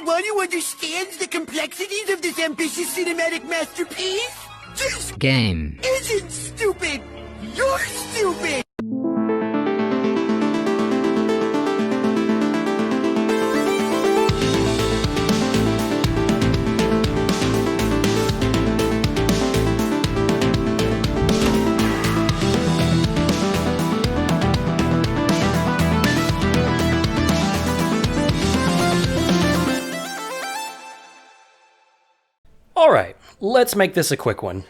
anyone who understands the complexities of this ambitious cinematic masterpiece? This game isn't stupid! You're stupid! Alright, let's make this a quick one.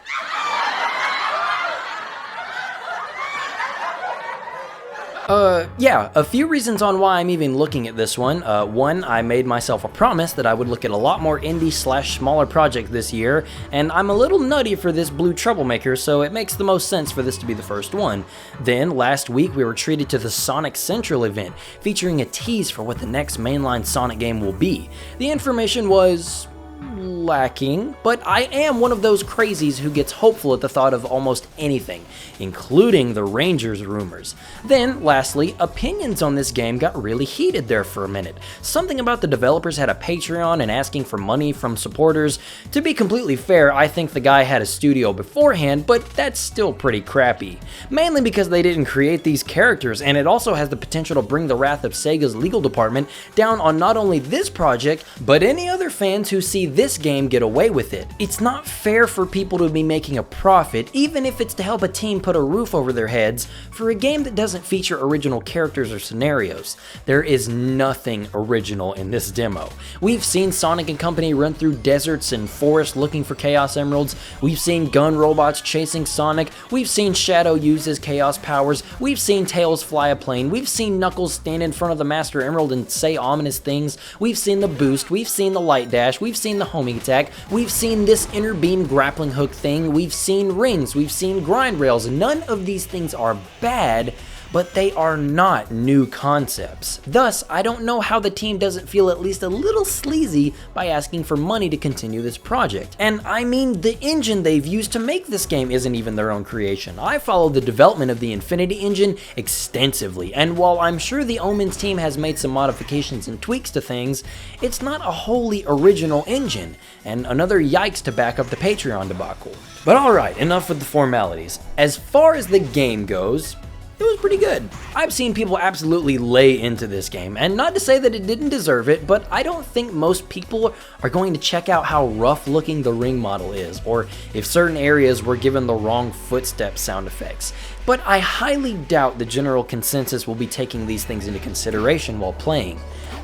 Yeah, a few reasons on why I'm even looking at this one. One, I made myself a promise that I would look at a lot more indie/smaller projects this year, and I'm a little nutty for this blue troublemaker, so it makes the most sense for this to be the first one. Then, last week we were treated to the Sonic Central event, featuring a tease for what the next mainline Sonic game will be. The information was lacking, but I am one of those crazies who gets hopeful at the thought of almost anything, including the Rangers rumors. Then, lastly, opinions on this game got really heated there for a minute. Something about the developers had a Patreon and asking for money from supporters. To be completely fair, I think the guy had a studio beforehand, but that's still pretty crappy. Mainly because they didn't create these characters, and it also has the potential to bring the wrath of Sega's legal department down on not only this project, but any other fans who see this game get away with it. It's not fair for people to be making a profit, even if it's to help a team put a roof over their heads, for a game that doesn't feature original characters or scenarios. There is nothing original in this demo. We've seen Sonic and company run through deserts and forests looking for Chaos Emeralds, we've seen gun robots chasing Sonic, we've seen Shadow use his Chaos powers, we've seen Tails fly a plane, we've seen Knuckles stand in front of the Master Emerald and say ominous things, we've seen the boost, we've seen the light dash, we've seen the homing attack, we've seen this inner beam grappling hook thing, we've seen rings, we've seen grind rails. None of these things are bad, but they are not new concepts. Thus, I don't know how the team doesn't feel at least a little sleazy by asking for money to continue this project. And I mean, the engine they've used to make this game isn't even their own creation. I followed the development of the Infinity engine extensively, and while I'm sure the Omens team has made some modifications and tweaks to things, it's not a wholly original engine, and another yikes to back up the Patreon debacle. But alright, enough with the formalities. As far as the game goes, it was pretty good. I've seen people absolutely lay into this game, and not to say that it didn't deserve it, but I don't think most people are going to check out how rough looking the ring model is, or if certain areas were given the wrong footstep sound effects. But I highly doubt the general consensus will be taking these things into consideration while playing.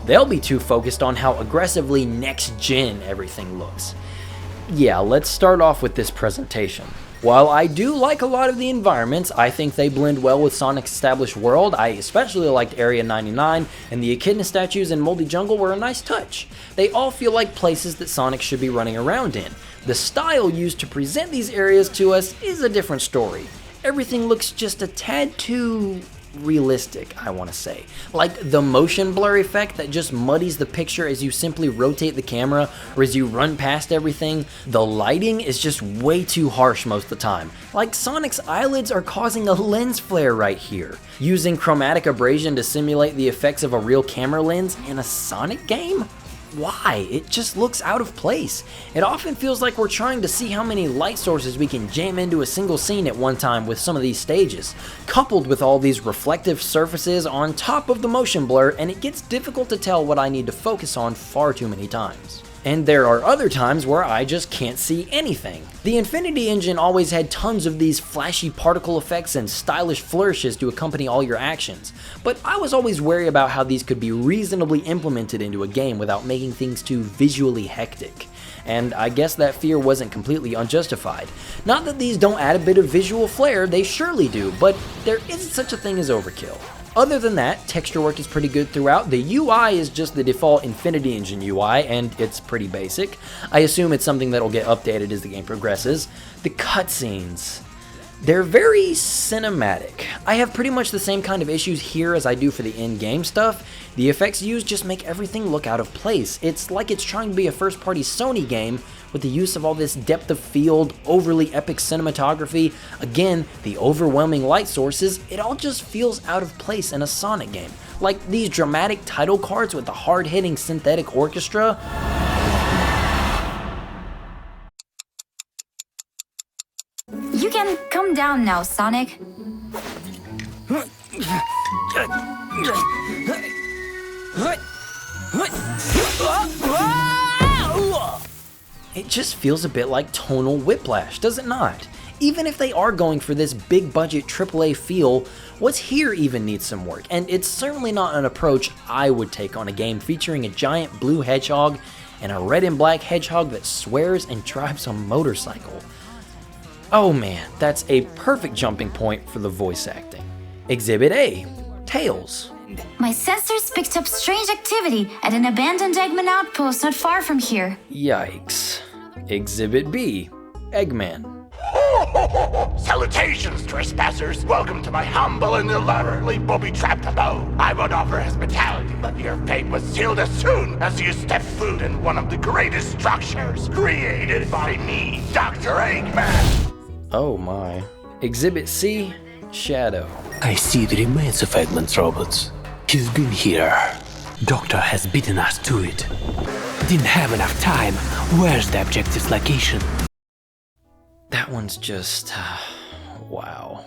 They'll be too focused on how aggressively next-gen everything looks. Yeah, let's start off with this presentation. While I do like a lot of the environments, I think they blend well with Sonic's established world. I especially liked Area 99, and the Echidna statues in Moldy Jungle were a nice touch. They all feel like places that Sonic should be running around in. The style used to present these areas to us is a different story. Everything looks just a tad too realistic, I want to say. Like the motion blur effect that just muddies the picture as you simply rotate the camera or as you run past everything. The lighting is just way too harsh most of the time. Like Sonic's eyelids are causing a lens flare right here. Using chromatic abrasion to simulate the effects of a real camera lens in a Sonic game? Why? It just looks out of place. It often feels like we're trying to see how many light sources we can jam into a single scene at one time with some of these stages, coupled with all these reflective surfaces on top of the motion blur, and it gets difficult to tell what I need to focus on far too many times. And there are other times where I just can't see anything. The Infinity engine always had tons of these flashy particle effects and stylish flourishes to accompany all your actions, but I was always wary about how these could be reasonably implemented into a game without making things too visually hectic. And I guess that fear wasn't completely unjustified. Not that these don't add a bit of visual flair, they surely do, but there isn't such a thing as overkill. Other than that, texture work is pretty good throughout. The UI is just the default Infinity Engine UI, and it's pretty basic. I assume it's something that'll get updated as the game progresses. The cutscenes. They're very cinematic. I have pretty much the same kind of issues here as I do for the in-game stuff. The effects used just make everything look out of place. It's like it's trying to be a first-party Sony game with the use of all this depth of field, overly epic cinematography, again, the overwhelming light sources. It all just feels out of place in a Sonic game. Like these dramatic title cards with the hard-hitting synthetic orchestra. You can come down now, Sonic. It just feels a bit like tonal whiplash, does it not? Even if they are going for this big budget AAA feel, what's here even needs some work, and it's certainly not an approach I would take on a game featuring a giant blue hedgehog and a red and black hedgehog that swears and drives a motorcycle. Oh man, that's a perfect jumping point for the voice acting. Exhibit A, Tails. My sensors picked up strange activity at an abandoned Eggman outpost not far from here. Yikes. Exhibit B, Eggman. Salutations, trespassers! Welcome to my humble and elaborately booby-trapped abode. I would offer hospitality, but your fate was sealed as soon as you stepped foot in one of the greatest structures created by me, Dr. Eggman. Oh my. Exhibit C, Shadow. I see the remains of Eggman's robots. He's been here. Doctor has beaten us to it. Didn't have enough time. Where's the objective's location? That one's just... wow.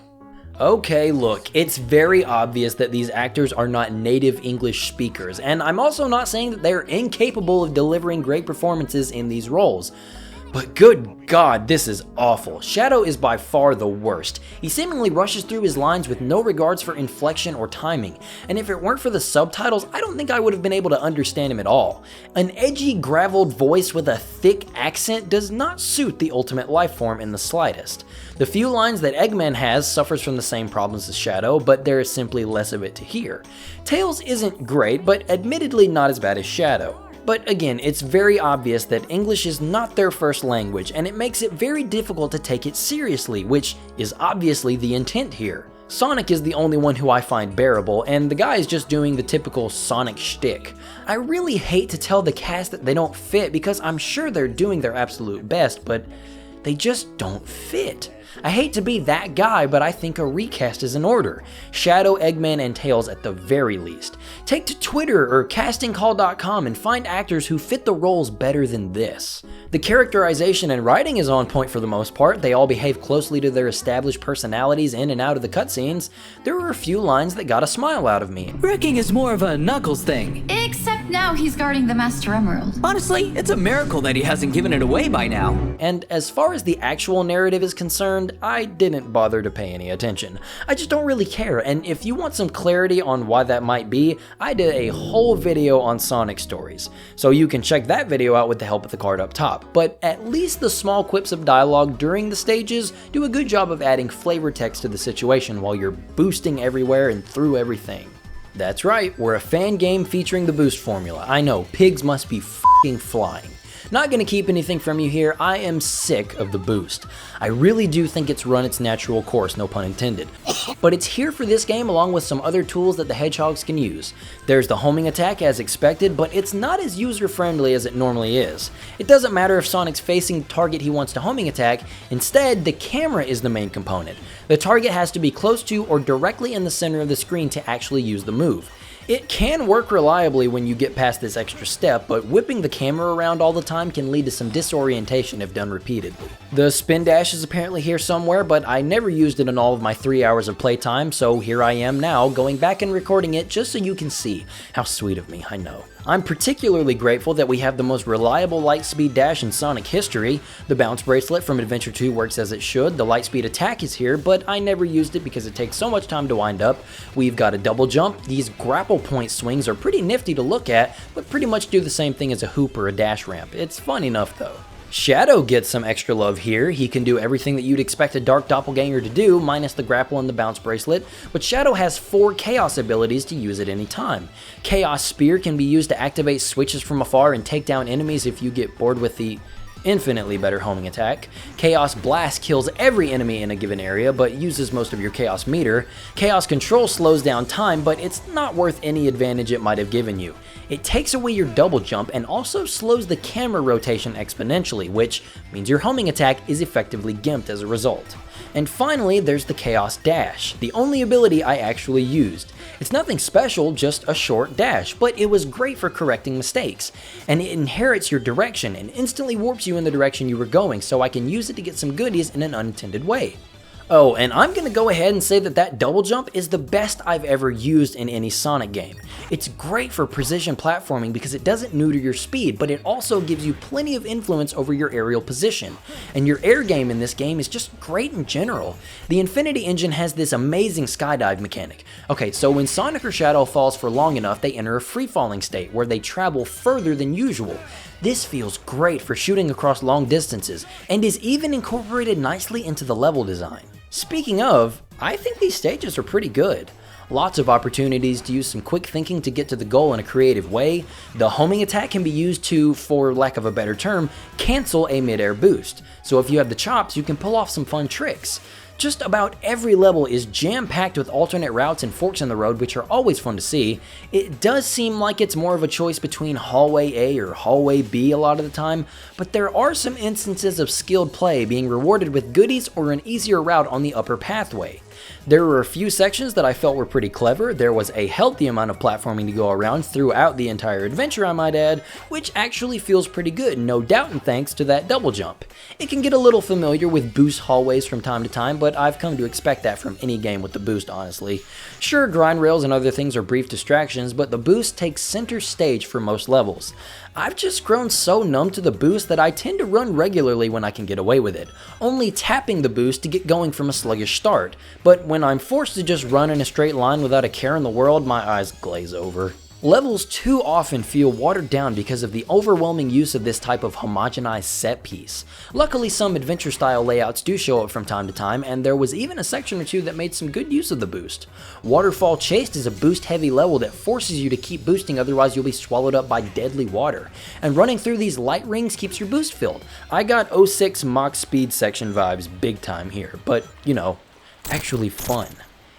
Okay, look, it's very obvious that these actors are not native English speakers, and I'm also not saying that they're incapable of delivering great performances in these roles. But good God, this is awful. Shadow is by far the worst. He seemingly rushes through his lines with no regards for inflection or timing, and if it weren't for the subtitles, I don't think I would have been able to understand him at all. An edgy, graveled voice with a thick accent does not suit the ultimate life form in the slightest. The few lines that Eggman has suffers from the same problems as Shadow, but there is simply less of it to hear. Tails isn't great, but admittedly not as bad as Shadow. But again, it's very obvious that English is not their first language, and it makes it very difficult to take it seriously, which is obviously the intent here. Sonic is the only one who I find bearable, and the guy is just doing the typical Sonic shtick. I really hate to tell the cast that they don't fit because I'm sure they're doing their absolute best, but they just don't fit. I hate to be that guy, but I think a recast is in order. Shadow, Eggman, and Tails at the very least. Take to Twitter or castingcall.com and find actors who fit the roles better than this. The characterization and writing is on point for the most part. They all behave closely to their established personalities in and out of the cutscenes. There were a few lines that got a smile out of me. Wrecking is more of a Knuckles thing. Except now he's guarding the Master Emerald. Honestly, it's a miracle that he hasn't given it away by now. And as far as the actual narrative is concerned, I didn't bother to pay any attention. I just don't really care, and if you want some clarity on why that might be, I did a whole video on Sonic stories, so you can check that video out with the help of the card up top. But at least the small quips of dialogue during the stages do a good job of adding flavor text to the situation while you're boosting everywhere and through everything. That's right, we're a fan game featuring the boost formula. I know, pigs must be f***ing flying. Not gonna keep anything from you here, I am sick of the boost. I really do think it's run its natural course, no pun intended. But it's here for this game along with some other tools that the hedgehogs can use. There's the homing attack as expected, but it's not as user-friendly as it normally is. It doesn't matter if Sonic's facing the target he wants to homing attack, instead the camera is the main component. The target has to be close to or directly in the center of the screen to actually use the move. It can work reliably when you get past this extra step, but whipping the camera around all the time can lead to some disorientation if done repeatedly. The spin dash is apparently here somewhere, but I never used it in all of my 3 hours of playtime, so here I am now, going back and recording it just so you can see. How sweet of me, I know. I'm particularly grateful that we have the most reliable Lightspeed dash in Sonic history. The bounce bracelet from Adventure 2 works as it should, the Lightspeed attack is here, but I never used it because it takes so much time to wind up. We've got a double jump. These grapple point swings are pretty nifty to look at, but pretty much do the same thing as a hoop or a dash ramp. It's fun enough though. Shadow gets some extra love here. He can do everything that you'd expect a Dark Doppelganger to do, minus the grapple and the bounce bracelet, but Shadow has 4 Chaos abilities to use at any time. Chaos Spear can be used to activate switches from afar and take down enemies if you get bored with the infinitely better homing attack. Chaos Blast kills every enemy in a given area, but uses most of your Chaos meter. Chaos Control slows down time, but it's not worth any advantage it might have given you. It takes away your double jump and also slows the camera rotation exponentially, which means your homing attack is effectively gimped as a result. And finally, there's the Chaos Dash, the only ability I actually used. It's nothing special, just a short dash, but it was great for correcting mistakes. And it inherits your direction and instantly warps you in the direction you were going, so I can use it to get some goodies in an unintended way. Oh, and I'm gonna go ahead and say that that double jump is the best I've ever used in any Sonic game. It's great for precision platforming because it doesn't neuter your speed, but it also gives you plenty of influence over your aerial position. And your air game in this game is just great in general. The Infinity Engine has this amazing skydive mechanic. Okay, so when Sonic or Shadow falls for long enough, they enter a free-falling state where they travel further than usual. This feels great for shooting across long distances, and is even incorporated nicely into the level design. Speaking of, I think these stages are pretty good. Lots of opportunities to use some quick thinking to get to the goal in a creative way. The homing attack can be used to, for lack of a better term, cancel a mid-air boost. So if you have the chops, you can pull off some fun tricks. Just about every level is jam-packed with alternate routes and forks in the road, which are always fun to see. It does seem like it's more of a choice between Hallway A or Hallway B a lot of the time, but there are some instances of skilled play being rewarded with goodies or an easier route on the upper pathway. There were a few sections that I felt were pretty clever. There was a healthy amount of platforming to go around throughout the entire adventure, I might add, which actually feels pretty good, no doubt and thanks to that double jump. It can get a little familiar with boost hallways from time to time, but I've come to expect that from any game with the boost, honestly. Sure, grind rails and other things are brief distractions, but the boost takes center stage for most levels. I've just grown so numb to the boost that I tend to run regularly when I can get away with it, only tapping the boost to get going from a sluggish start. But when I'm forced to just run in a straight line without a care in the world, my eyes glaze over. Levels too often feel watered down because of the overwhelming use of this type of homogenized set piece. Luckily, some adventure style layouts do show up from time to time, and there was even a section or two that made some good use of the boost. Waterfall Chase is a boost heavy level that forces you to keep boosting, otherwise you'll be swallowed up by deadly water. And running through these light rings keeps your boost filled. I got 06 Mach Speed section vibes big time here, but you know, actually fun.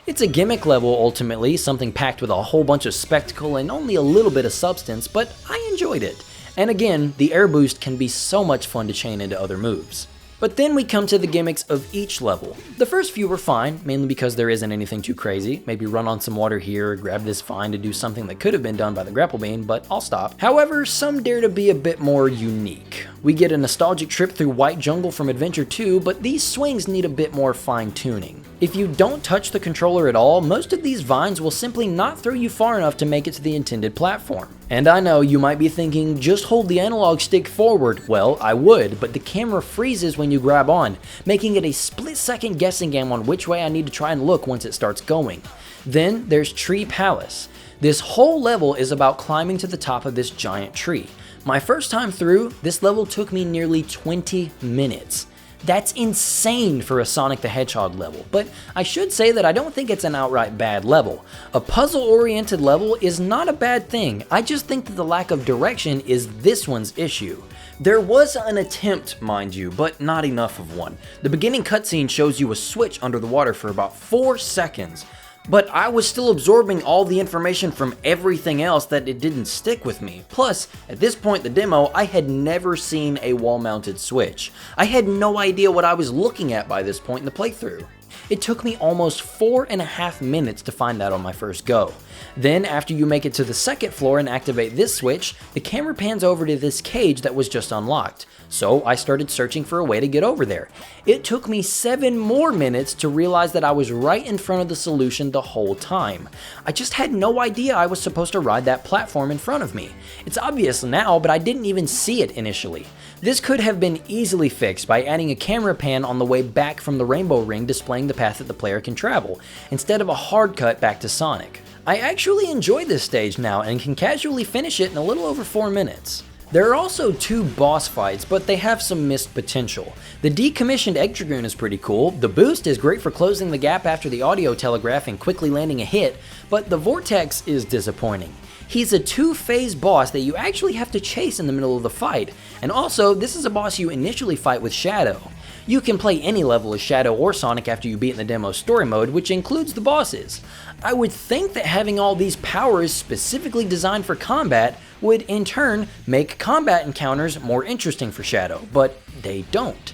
It's a gimmick level ultimately, something packed with a whole bunch of spectacle and only a little bit of substance, but I enjoyed it. And again, the air boost can be so much fun to chain into other moves. But then we come to the gimmicks of each level. The first few were fine, mainly because there isn't anything too crazy. Maybe run on some water here, grab this vine to do something that could have been done by the grapple bean, but I'll stop. However, some dare to be a bit more unique. We get a nostalgic trip through White Jungle from Adventure 2, but these swings need a bit more fine-tuning. If you don't touch the controller at all, most of these vines will simply not throw you far enough to make it to the intended platform. And I know you might be thinking, just hold the analog stick forward. Well, I would, but the camera freezes when you grab on, making it a split-second guessing game on which way I need to try and look once it starts going. Then there's Tree Palace. This whole level is about climbing to the top of this giant tree. My first time through, this level took me nearly 20 minutes. That's insane for a Sonic the Hedgehog level, but I should say that I don't think it's an outright bad level. A puzzle-oriented level is not a bad thing, I just think that the lack of direction is this one's issue. There was an attempt, mind you, but not enough of one. The beginning cutscene shows you a switch under the water for about 4 seconds, but I was still absorbing all the information from everything else that it didn't stick with me. Plus, at this point in the demo, I had never seen a wall-mounted switch. I had no idea what I was looking at by this point in the playthrough. It took me almost 4.5 minutes to find that on my first go. Then, after you make it to the second floor and activate this switch, the camera pans over to this cage that was just unlocked. So I started searching for a way to get over there. It took me 7 more minutes to realize that I was right in front of the solution the whole time. I just had no idea I was supposed to ride that platform in front of me. It's obvious now, but I didn't even see it initially. This could have been easily fixed by adding a camera pan on the way back from the Rainbow Ring displaying the path that the player can travel, instead of a hard cut back to Sonic. I actually enjoy this stage now and can casually finish it in a little over 4 minutes. There are also 2 boss fights, but they have some missed potential. The decommissioned Egg Dragoon is pretty cool, the boost is great for closing the gap after the audio telegraph and quickly landing a hit, but the Vortex is disappointing. He's a two-phase boss that you actually have to chase in the middle of the fight, and also, this is a boss you initially fight with Shadow. You can play any level as Shadow or Sonic after you beat in the demo story mode, which includes the bosses. I would think that having all these powers specifically designed for combat would in turn make combat encounters more interesting for Shadow, but they don't.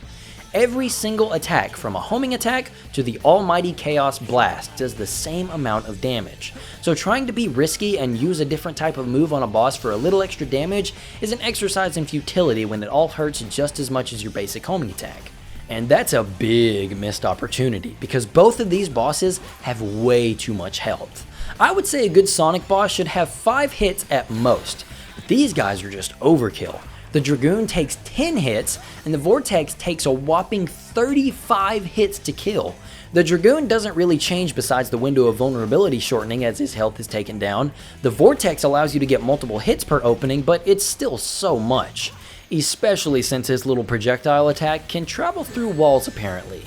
Every single attack, from a homing attack to the almighty Chaos Blast, does the same amount of damage. So trying to be risky and use a different type of move on a boss for a little extra damage is an exercise in futility when it all hurts just as much as your basic homing attack. And that's a big missed opportunity, because both of these bosses have way too much health. I would say a good Sonic boss should have 5 hits at most, but these guys are just overkill. The Dragoon takes 10 hits, and the Vortex takes a whopping 35 hits to kill. The Dragoon doesn't really change besides the window of vulnerability shortening as his health is taken down. The Vortex allows you to get multiple hits per opening, but it's still so much. Especially since his little projectile attack can travel through walls apparently.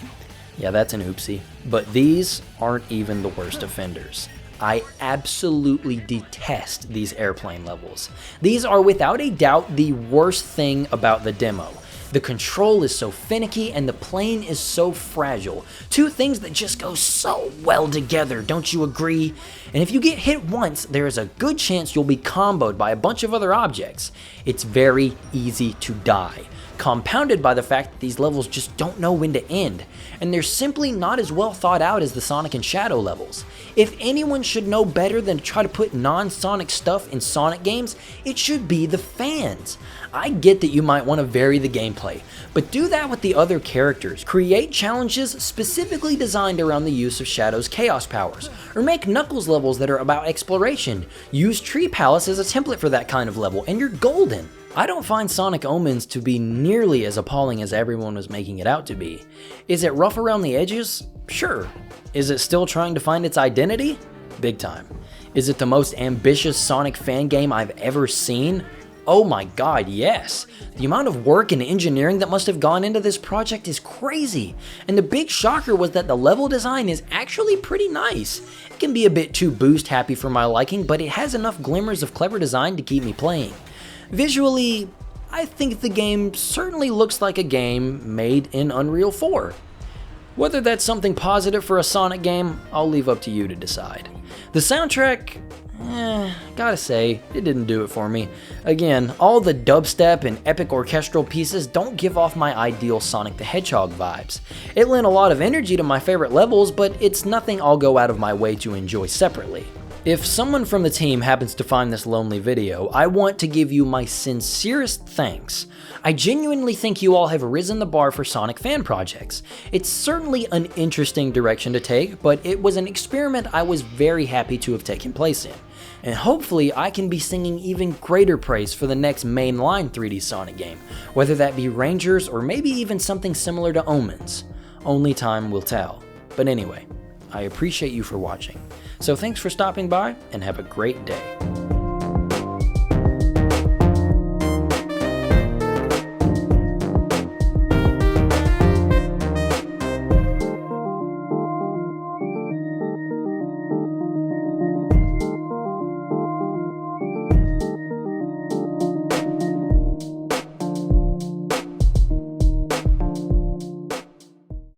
Yeah, that's an oopsie. But these aren't even the worst offenders. I absolutely detest these airplane levels. These are without a doubt the worst thing about the demo. The control is so finicky and the plane is so fragile. Two things that just go so well together, don't you agree? And if you get hit once, there is a good chance you'll be comboed by a bunch of other objects. It's very easy to die, compounded by the fact that these levels just don't know when to end, and they're simply not as well thought out as the Sonic and Shadow levels. If anyone should know better than to try to put non-Sonic stuff in Sonic games, it should be the fans. I get that you might want to vary the gameplay, but do that with the other characters. Create challenges specifically designed around the use of Shadow's Chaos powers, or make Knuckles levels that are about exploration. Use Tree Palace as a template for that kind of level, and you're golden. I don't find Sonic Omens to be nearly as appalling as everyone was making it out to be. Is it rough around the edges? Sure. Is it still trying to find its identity? Big time. Is it the most ambitious Sonic fan game I've ever seen? Oh my god, yes. The amount of work and engineering that must have gone into this project is crazy. And the big shocker was that the level design is actually pretty nice. It can be a bit too boost happy for my liking, but it has enough glimmers of clever design to keep me playing. Visually, I think the game certainly looks like a game made in Unreal 4. Whether that's something positive for a Sonic game, I'll leave up to you to decide. The soundtrack, gotta say, it didn't do it for me. Again, all the dubstep and epic orchestral pieces don't give off my ideal Sonic the Hedgehog vibes. It lent a lot of energy to my favorite levels, but it's nothing I'll go out of my way to enjoy separately. If someone from the team happens to find this lonely video, I want to give you my sincerest thanks. I genuinely think you all have risen the bar for Sonic fan projects. It's certainly an interesting direction to take, but it was an experiment I was very happy to have taken place in. And hopefully I can be singing even greater praise for the next mainline 3D Sonic game, whether that be Rangers or maybe even something similar to Omens. Only time will tell. But anyway, I appreciate you for watching. So thanks for stopping by and have a great day.